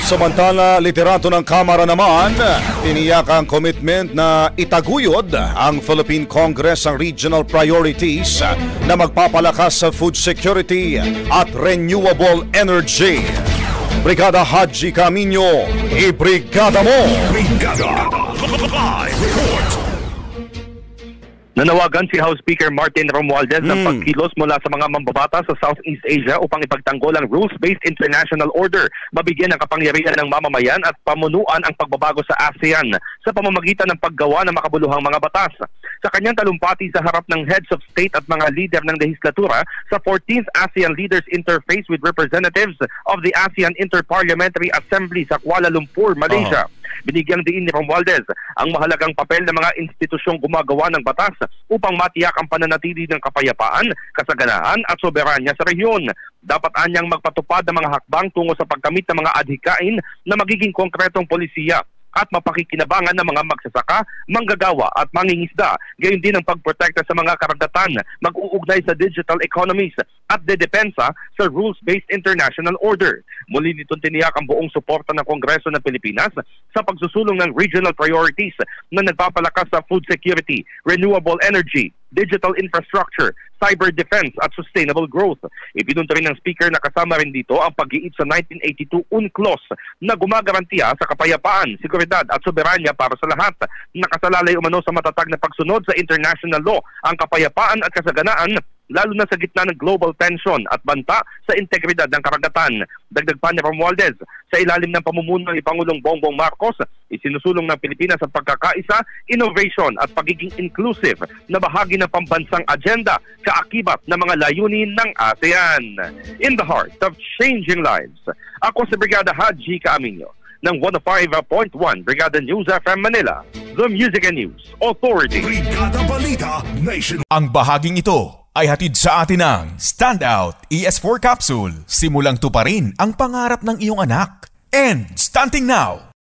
Samantala, liderato ng Kamara naman, tiniyak ang commitment na itaguyod ang Philippine Congress ang regional priorities na magpapalakas sa food security at renewable energy. Brigada Haji Camino, ibrigada mo! Brigada Live Report! Nanawagan si House Speaker Martin Romualdez ng pagkilos mula sa mga mambabata sa Southeast Asia upang ipagtanggol ang rules-based international order, mabigyan ng kapangyarihan ng mamamayan at pamunuan ang pagbabago sa ASEAN sa pamamagitan ng paggawa ng makabuluhang mga batas. Sa kanyang talumpati sa harap ng heads of state at mga leader ng lehislatura sa 14th ASEAN Leaders Interface with representatives of the ASEAN Interparliamentary Assembly sa Kuala Lumpur, Malaysia. Binigyang diin ni Romualdez ang mahalagang papel ng mga institusyong gumagawa ng batas upang matiyak ang pananatili ng kapayapaan, kasaganaan at soberanya sa rehiyon. Dapat anyang magpatupad ng mga hakbang tungo sa pagkamit ng mga adhikain na magiging konkretong polisiya at mapakikinabangan ng mga magsasaka, manggagawa at mangingisda. Gayon din ang pagprotekta sa mga karagatan, mag-uugnay sa digital economies at dedepensa sa rules-based international order. Muli nitong tiniyak ang buong suporta ng Kongreso ng Pilipinas sa pagsusulong ng regional priorities na nagpapalakas sa food security, renewable energy, digital infrastructure, cyber defense at sustainable growth. Ipinunto rin ng Speaker na kasama rin dito ang pag-iit sa 1982 UNCLOS na gumagarantiya sa kapayapaan, seguridad at soberanya para sa lahat. Nakasalalay umano sa matatag na pagsunod sa international law ang kapayapaan at kasaganaan, lalo na sa gitna ng global tension at banta sa integridad ng karagatan. Dagdag pa ni Romualdez, sa ilalim ng pamumuno ni Pangulong Bongbong Marcos, isinusulong ng Pilipinas ang pagkakaisa, innovation at pagiging inclusive na bahagi ng pambansang agenda kaakibat ng mga layunin ng ASEAN. In the heart of changing lives, ako si Brigada Haji Camino ng 105.1 Brigada News FM Manila, the Music and News Authority. Brigada Balita Nation. Ang bahaging ito ay hatid sa atin ng Standout ES4 Capsule. Simulang tuparin ang pangarap ng iyong anak. And starting now,